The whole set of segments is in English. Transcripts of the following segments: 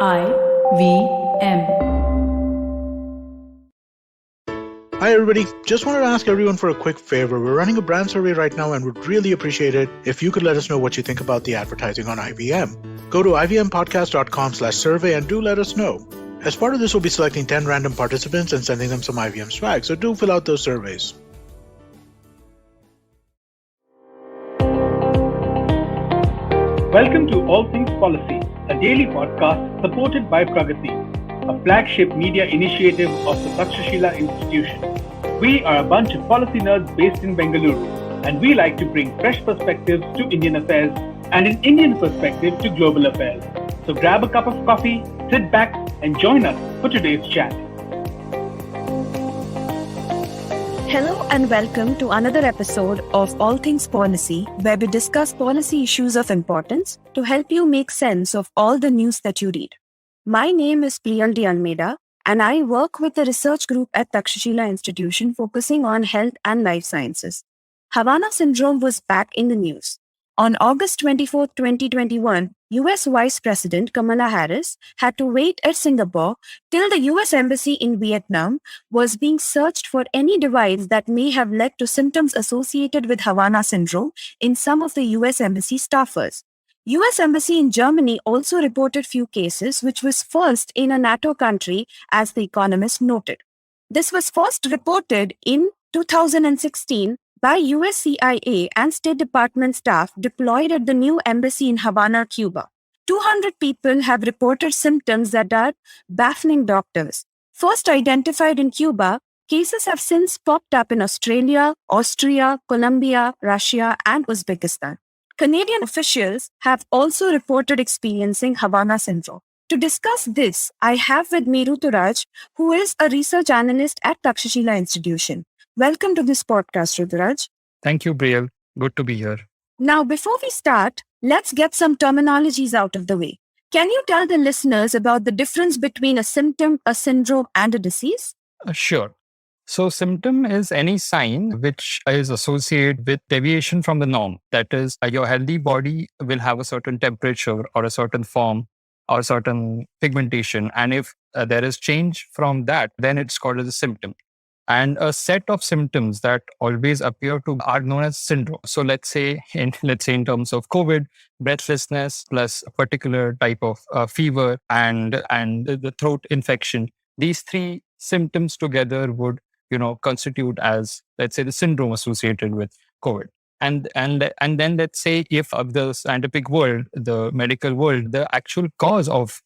IVM. Hi everybody, just wanted to ask everyone for a quick favor. We're running a brand survey right now and would really appreciate it if you could let us know what you think about the advertising on IVM. Go to ivmpodcast.com/survey and do let us know. As part of this, we'll be selecting 10 random participants and sending them some IVM swag, so do fill out those surveys. Welcome to All Things Policy, a daily podcast supported by Pragati, a flagship media initiative of the Takshashila Institution. We are a bunch of policy nerds based in Bengaluru, and we like to bring fresh perspectives to Indian affairs and an Indian perspective to global affairs. So grab a cup of coffee, sit back, and join us for today's chat. Hello and welcome to another episode of All Things Policy, where we discuss policy issues of importance to help you make sense of all the news that you read. My name is Priyal de Almeida, and I work with the research group at Takshashila Institution focusing on health and life sciences. Havana Syndrome was back in the news. On August 24, 2021, US Vice President Kamala Harris had to wait at Singapore till the US Embassy in Vietnam was being searched for any device that may have led to symptoms associated with Havana Syndrome in some of the US Embassy staffers. US Embassy in Germany also reported few cases, which was first in a NATO country, as The Economist noted. This was first reported in 2016 by US CIA and State Department staff deployed at the new embassy in Havana, Cuba. 200 people have reported symptoms that are baffling doctors. First identified in Cuba, cases have since popped up in Australia, Austria, Colombia, Russia, and Uzbekistan. Canadian officials have also reported experiencing Havana Syndrome. To discuss this, I have with me Ruturaj, who is a research analyst at Takshashila Institution. Welcome to this podcast, Ruturaj. Thank you, Priyal. Good to be here. Now, before we start, let's get some terminologies out of the way. Can you tell the listeners about the difference between a symptom, a syndrome, and a disease? Sure. So, symptom is any sign which is associated with deviation from the norm. That is, your healthy body will have a certain temperature or a certain form or a certain pigmentation. And if there is change from that, then it's called as a symptom. And a set of symptoms that always appear to are known as syndrome. So let's say in terms of COVID, breathlessness plus a particular type of fever and the throat infection. These three symptoms together would constitute as, let's say, the syndrome associated with COVID. And then let's say if of the scientific world, the medical world, the actual cause of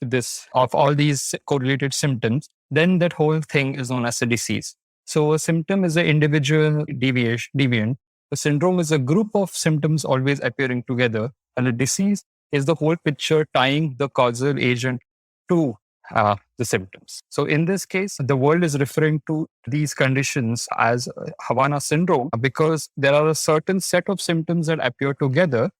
all these correlated symptoms, then that whole thing is known as a disease. So a symptom is an individual deviant. A syndrome is a group of symptoms always appearing together. And a disease is the whole picture tying the causal agent to the symptoms. So in this case, the world is referring to these conditions as Havana Syndrome because there are a certain set of symptoms that appear together.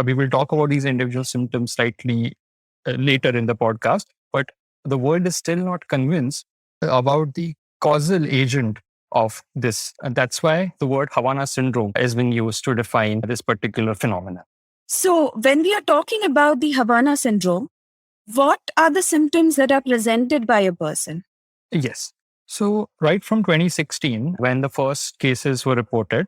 We will talk about these individual symptoms slightly later in the podcast, but the world is still not convinced about the causal agent of this. And that's why the word Havana Syndrome is being used to define this particular phenomenon. So when we are talking about the Havana Syndrome, what are the symptoms that are presented by a person? Yes. So right from 2016, when the first cases were reported,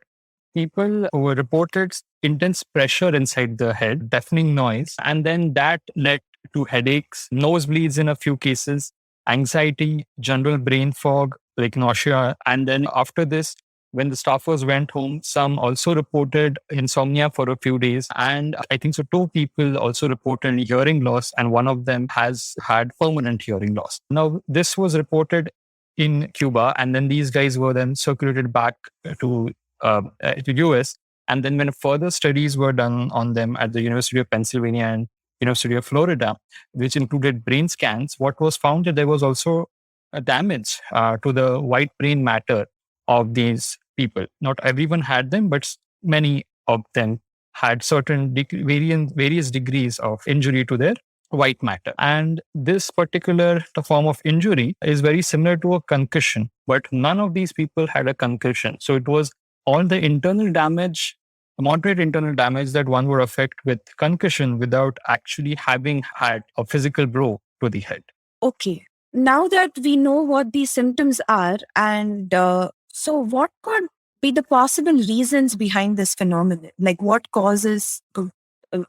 people were reported intense pressure inside the head, deafening noise, and then that led to headaches, nosebleeds in a few cases, anxiety, general brain fog, like nausea. And then after this, when the staffers went home, some also reported insomnia for a few days. And I think so 2 people also reported hearing loss, and one of them has had permanent hearing loss. Now, this was reported in Cuba, and then these guys were then circulated back to US. And then when further studies were done on them at the University of Pennsylvania and University of Florida, which included brain scans, what was found that there was also a damage to the white brain matter of these people. Not everyone had them, but many of them had certain various degrees of injury to their white matter. And this particular form of injury is very similar to a concussion, but none of these people had a concussion. So it was all the internal damage, moderate internal damage that one would affect with concussion without actually having had a physical blow to the head. Okay. Now that we know what these symptoms are, and so what could be the possible reasons behind this phenomenon? Like what causes to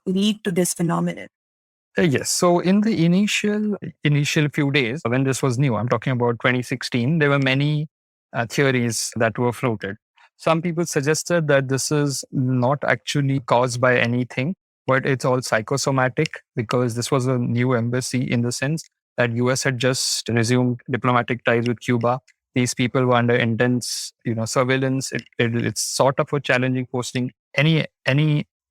lead to this phenomenon? Yes. So in the initial few days when this was new, I'm talking about 2016, there were many theories that were floated. Some people suggested that this is not actually caused by anything, but it's all psychosomatic because this was a new embassy in the sense that US had just resumed diplomatic ties with Cuba. These people were under intense, surveillance. It's sort of a challenging posting. Any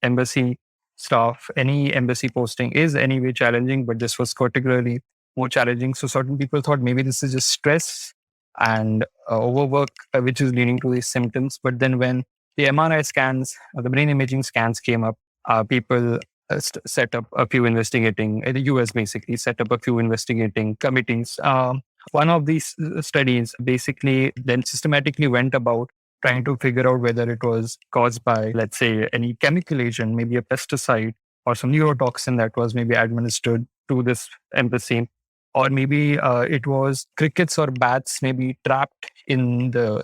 embassy staff, any embassy posting is anyway challenging, but this was particularly more challenging. So certain people thought maybe this is just stress and overwork, which is leading to these symptoms. But then when the MRI scans, the brain imaging scans came up, people set up a few investigating, the US basically set up a few investigating committees. One of these studies basically then systematically went about trying to figure out whether it was caused by, let's say, any chemical agent, maybe a pesticide or some neurotoxin that was maybe administered to this embassy, or maybe it was crickets or bats maybe trapped in the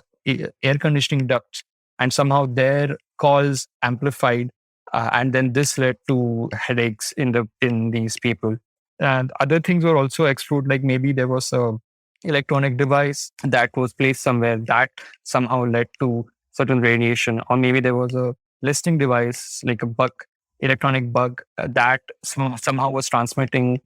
air conditioning ducts, and somehow their calls amplified, and then this led to headaches in these people. And other things were also explored, like maybe there was a electronic device that was placed somewhere that somehow led to certain radiation, or maybe there was a listening device like a electronic bug that somehow was transmitting,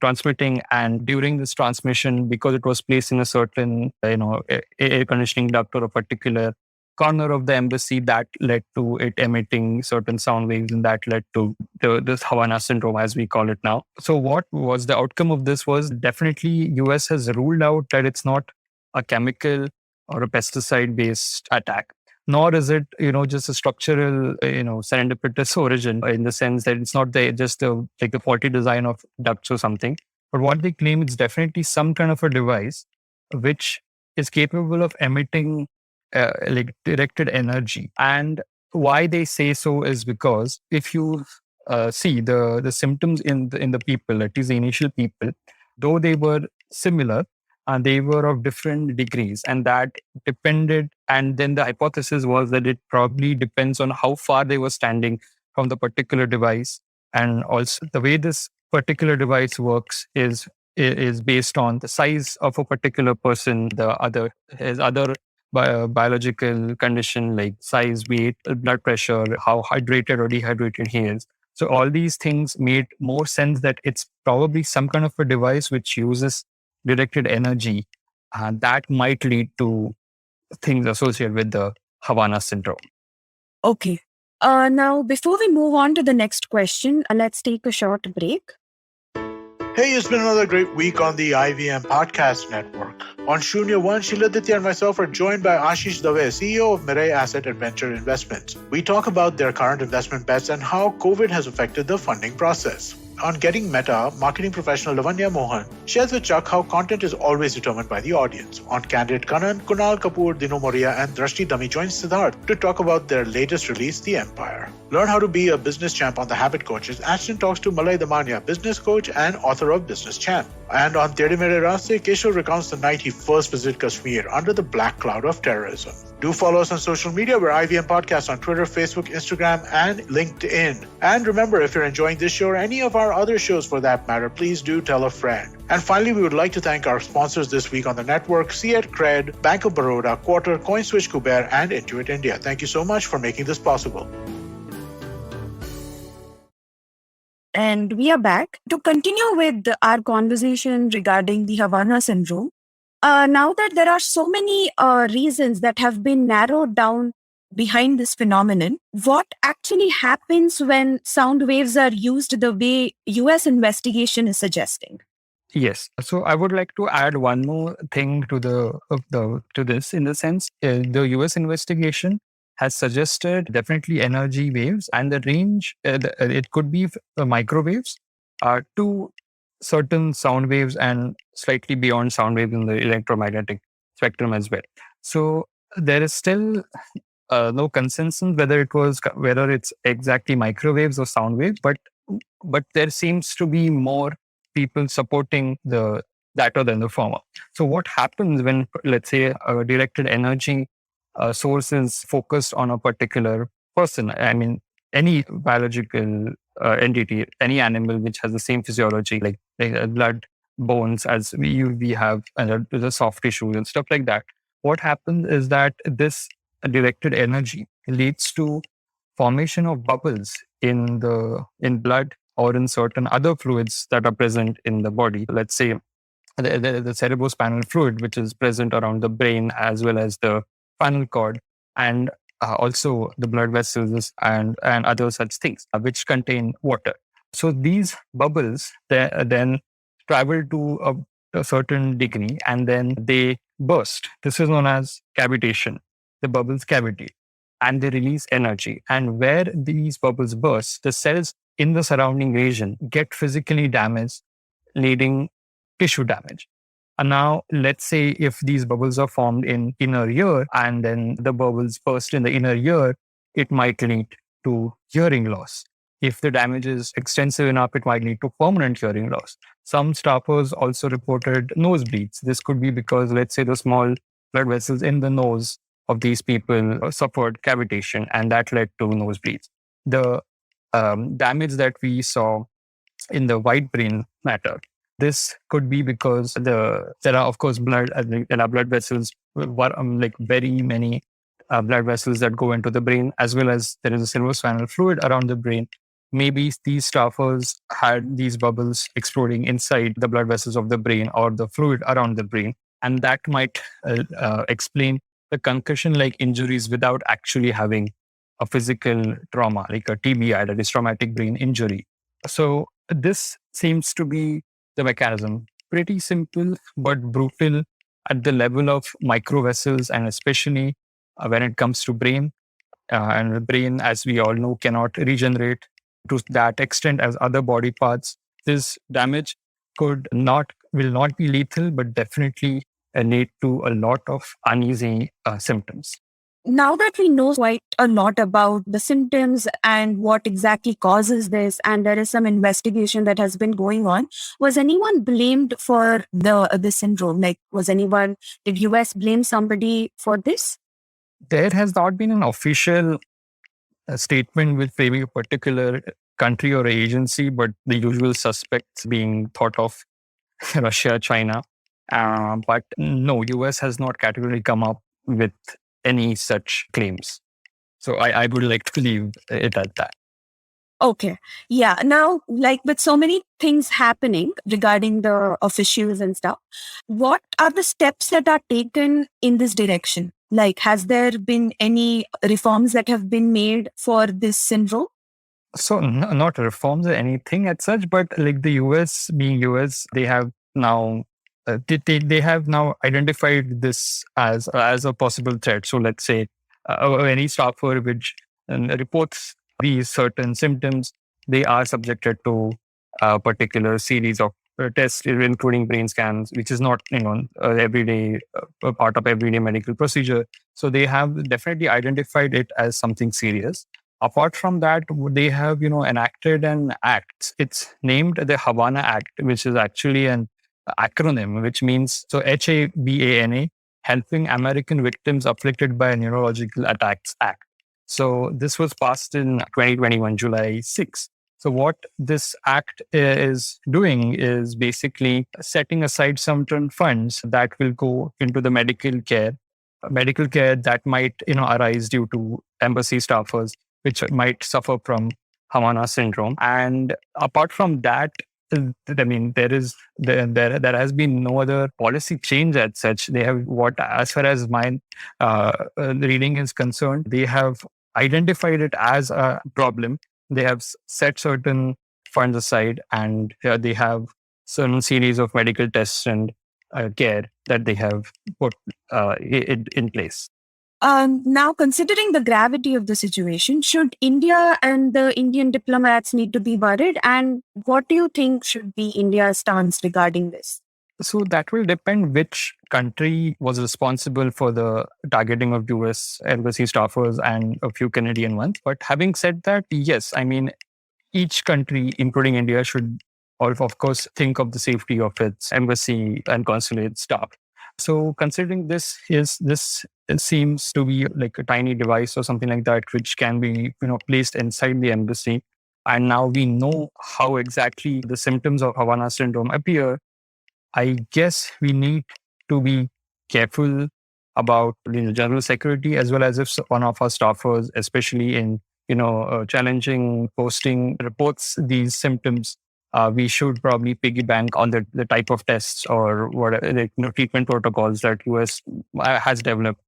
and during this transmission, because it was placed in a certain air conditioning duct or a particular corner of the embassy, that led to it emitting certain sound waves, and that led to this Havana Syndrome, as we call it now. So what was the outcome of this was definitely US has ruled out that it's not a chemical or a pesticide based attack, nor is it just a structural serendipitous origin, in the sense that it's not just the faulty design of ducts or something. But what they claim, it's definitely some kind of a device which is capable of emitting like directed energy. And why they say so is because if you see the symptoms in the people, at least the initial people, though they were similar, and they were of different degrees, and that depended. And then the hypothesis was that it probably depends on how far they were standing from the particular device, and also the way this particular device works is based on the size of a particular person, his other biological condition like size, weight, blood pressure, how hydrated or dehydrated he is. So all these things made more sense that it's probably some kind of a device which uses directed energy, and that might lead to things associated with the Havana syndrome. Okay. Now, before we move on to the next question, let's take a short break. Hey, it's been another great week on the IVM Podcast Network. On Shunya One, Sheila Ditya and myself are joined by Ashish Dave, CEO of Mirai Asset Adventure Investments. We talk about their current investment bets and how COVID has affected the funding process. On Getting Meta, marketing professional Lavanya Mohan shares with Chuck how content is always determined by the audience. On Candid Kanan, Kunal Kapoor, Dino Moria, and Drashti Dami join Siddharth to talk about their latest release, The Empire. Learn how to be a business champ on The Habit Coaches. Ashton talks to Malay Damania, business coach and author of Business Champ. And on Tere Mere Raste, Keshav recounts the night he first visited Kashmir under the black cloud of terrorism. Do follow us on social media. We're IVM Podcast on Twitter, Facebook, Instagram, and LinkedIn. And remember, if you're enjoying this show or any of our other shows for that matter, please do tell a friend. And finally, we would like to thank our sponsors this week on the network, Ciet Cred, Bank of Baroda, Quarter, CoinSwitch Kuber, and Intuit India. Thank you so much for making this possible. And we are back to continue with our conversation regarding the Havana Syndrome. Now that there are so many reasons that have been narrowed down behind this phenomenon, what actually happens when sound waves are used the way US investigation is suggesting? Yes. So I would like to add one more thing to to this, in the sense the US investigation has suggested definitely energy waves, and the range it could be microwaves to certain sound waves and slightly beyond sound waves in the electromagnetic spectrum as well. So there is still no consensus whether it's exactly microwaves or sound waves, but there seems to be more people supporting the latter than the former. So what happens when, let's say, a directed energy source is focused on a particular person? I mean, any biological entity, any animal which has the same physiology, like blood, bones, as we have, and the soft tissues and stuff like that. What happens is that this directed energy leads to formation of bubbles in blood or in certain other fluids that are present in the body. Let's say the cerebrospinal fluid, which is present around the brain as well as the spinal cord, and also the blood vessels and other such things, which contain water. So these bubbles then travel to a certain degree and then they burst. This is known as cavitation. The bubbles cavity and they release energy. And where these bubbles burst, the cells in the surrounding region get physically damaged, leading tissue damage. And now, let's say if these bubbles are formed in inner ear and then the bubbles burst in the inner ear, it might lead to hearing loss. If the damage is extensive enough, it might lead to permanent hearing loss. Some staffers also reported nosebleeds. This could be because, let's say, the small blood vessels in the nose of these people suffered cavitation, and that led to nosebleeds. The damage that we saw in the white brain matter. This could be because there are, of course, there are blood vessels, like very many blood vessels that go into the brain, as well as there is a cerebrospinal fluid around the brain. Maybe these staffers had these bubbles exploding inside the blood vessels of the brain or the fluid around the brain, and that might explain the concussion-like injuries without actually having a physical trauma, like a TBI, that is traumatic brain injury. So this seems to be the mechanism. Pretty simple, but brutal at the level of microvessels, and especially when it comes to brain. And the brain, as we all know, cannot regenerate to that extent as other body parts. This damage will not be lethal, but definitely lead to a lot of uneasy symptoms. Now that we know quite a lot about the symptoms and what exactly causes this, and there is some investigation that has been going on, was anyone blamed for the syndrome? Like, did US blame somebody for this? There has not been an official statement with blaming a particular country or agency, but the usual suspects being thought of Russia, China. But no, US has not categorically come up with any such claims. So I would like to leave it at that. Okay. Yeah. Now, like with so many things happening regarding the officials and stuff, what are the steps that are taken in this direction? Like, has there been any reforms that have been made for this syndrome? So not reforms or anything as such, but like the US being US, they have now they have now identified this as a possible threat. So let's say any staffer which reports these certain symptoms, they are subjected to a particular series of tests, including brain scans, which is not everyday part of everyday medical procedure. So they have definitely identified it as something serious. Apart from that, they have enacted an act. It's named the Havana Act, which is actually an acronym, which means so HABANA, Helping American Victims Afflicted by Neurological Attacks Act. So this was passed in 2021, July 6th. So what this act is doing is basically setting aside certain funds that will go into the medical care that might arise due to embassy staffers which might suffer from Havana syndrome. And apart from that, I mean, there has been no other policy change as such. They have as far as my reading is concerned, they have identified it as a problem. They have set certain funds aside, and they have certain series of medical tests and care that they have put in place. Now, considering the gravity of the situation, should India and the Indian diplomats need to be worried? And what do you think should be India's stance regarding this? So that will depend which country was responsible for the targeting of US embassy staffers and a few Canadian ones. But having said that, yes, I mean, each country, including India, should or of course, think of the safety of its embassy and consulate staff. So considering this it seems to be like a tiny device or something like that, which can be placed inside the embassy. And now we know how exactly the symptoms of Havana syndrome appear. I guess we need to be careful about general security, as well as if one of our staffers, especially in challenging posting, reports these symptoms. We should probably piggyback on the type of tests or whatever treatment protocols that US has developed.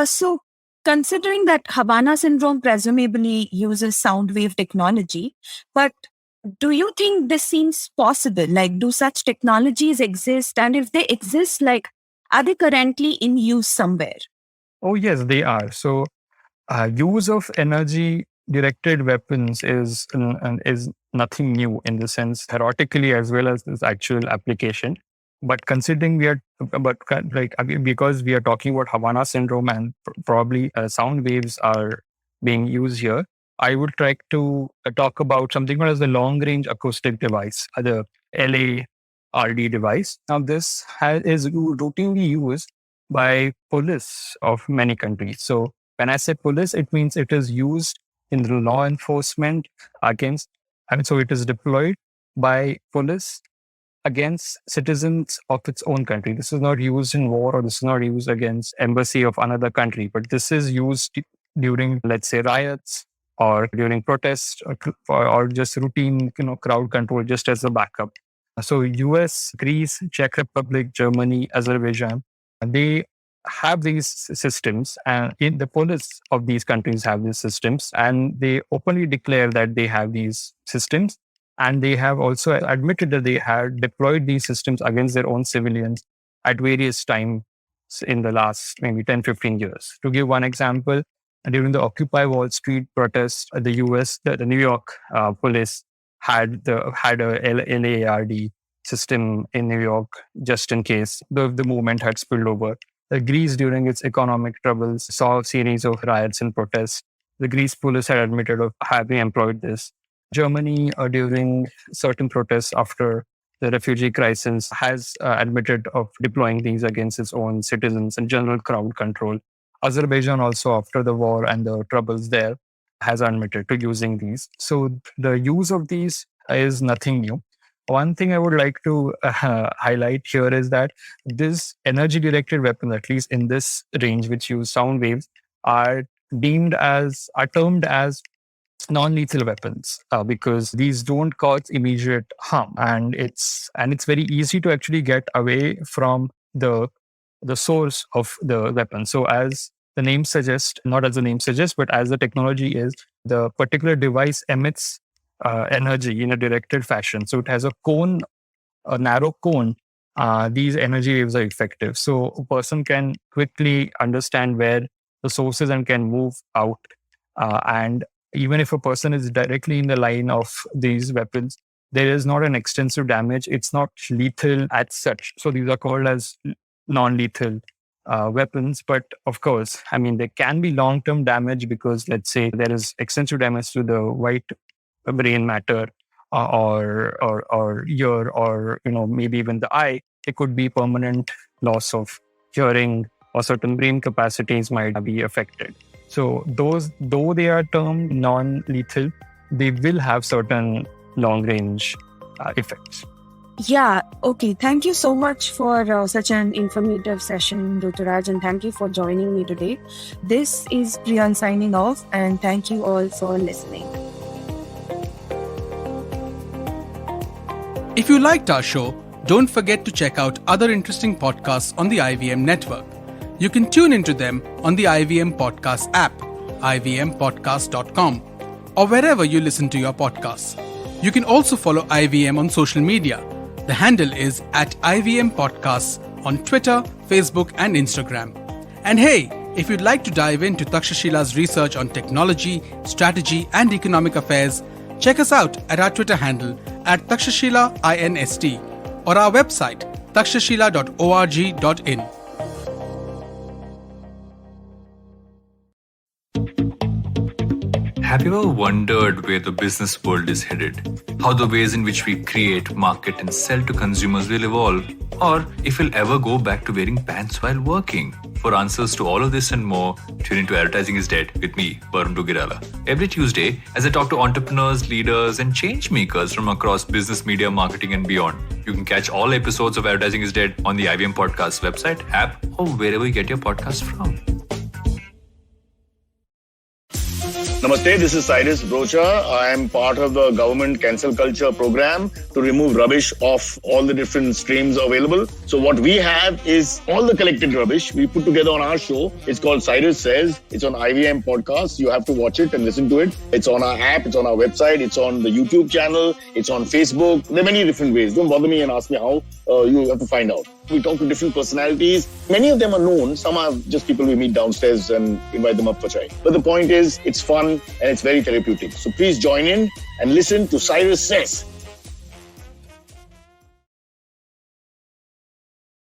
So, considering that Havana syndrome presumably uses sound wave technology, but do you think this seems possible? Like, do such technologies exist? And if they exist, like, are they currently in use somewhere? Oh, yes, they are. So, use of energy directed weapons is nothing new in the sense, theoretically as well as this actual application. But considering because we are talking about Havana syndrome and probably sound waves are being used here, I would try to talk about something called as the long range acoustic device, the LARD device. Now, this is routinely used by police of many countries. So when I say police, it means it is used in the law enforcement against, so it is deployed by police against citizens of its own country. This is not used in war, or this is not used against embassy of another country, but this is used during, let's say, riots or during protests or just routine, crowd control, just as a backup. So US, Greece, Czech Republic, Germany, Azerbaijan, they have these systems, and in the police of these countries have these systems, and they openly declare that they have these systems, and they have also admitted that they had deployed these systems against their own civilians at various times in the last maybe 10-15 years. To give one example, during the Occupy Wall Street protest, the US, the New York police had a LARD system in New York just in case the movement had spilled over. Greece, during its economic troubles, saw a series of riots and protests. The Greece police had admitted of having employed this. Germany, during certain protests after the refugee crisis, has admitted of deploying these against its own citizens and general crowd control. Azerbaijan also, after the war and the troubles there, has admitted to using these. So the use of these is nothing new. One thing I would like to highlight here is that this energy directed weapons, at least in this range, which use sound waves, are termed as non-lethal weapons because these don't cause immediate harm, and it's very easy to actually get away from the source of the weapon. So as the name suggests, not as the name suggests, but as the technology is, the particular device emits energy in a directed fashion. So it has a narrow cone. These energy waves are effective. So a person can quickly understand where the source is and can move out. And even if a person is directly in the line of these weapons, there is not an extensive damage. It's not lethal as such. So these are called as non-lethal weapons. But of course, I mean, there can be long-term damage because, let's say, there is extensive damage to the white brain matter or ear, or maybe even the eye. It could be permanent loss of hearing, or certain brain capacities might be affected. So those, though they are termed non-lethal, they will have certain long-range effects. Yeah, okay. Thank you so much for such an informative session, Ruturaj, and thank you for joining me today. This is Priyal signing off, and thank you all for listening. If you liked our show, don't forget to check out other interesting podcasts on the IVM network. You can tune into them on the IVM Podcast app, ivmpodcast.com, or wherever you listen to your podcasts. You can also follow IVM on social media. The handle is @IVM Podcasts on Twitter, Facebook, and Instagram. And hey, if you'd like to dive into Takshashila's research on technology, strategy, and economic affairs, check us out at our Twitter handle @TakshashilaINST or our website takshashila.org.in. Have you ever wondered where the business world is headed? How the ways in which we create, market and sell to consumers will evolve? Or if we'll ever go back to wearing pants while working? For answers to all of this and more, tune into Advertising is Dead with me, Varun Dugirala. Every Tuesday, as I talk to entrepreneurs, leaders and change makers from across business, media, marketing and beyond. You can catch all episodes of Advertising is Dead on the IVM Podcast website, app or wherever you get your podcast from. Namaste, this is Cyrus Brocha. I am part of the government cancel culture program to remove rubbish off all the different streams available. So what we have is all the collected rubbish we put together on our show. It's called Cyrus Says. It's on IVM Podcast. You have to watch it and listen to it. It's on our app. It's on our website. It's on the YouTube channel. It's on Facebook. There are many different ways. Don't bother me and ask me how. You have to find out. We talk to different personalities. Many of them are known. Some are just people we meet downstairs and invite them up for chai. But the point is, it's fun and it's very therapeutic. So please join in and listen to Cyrus Says.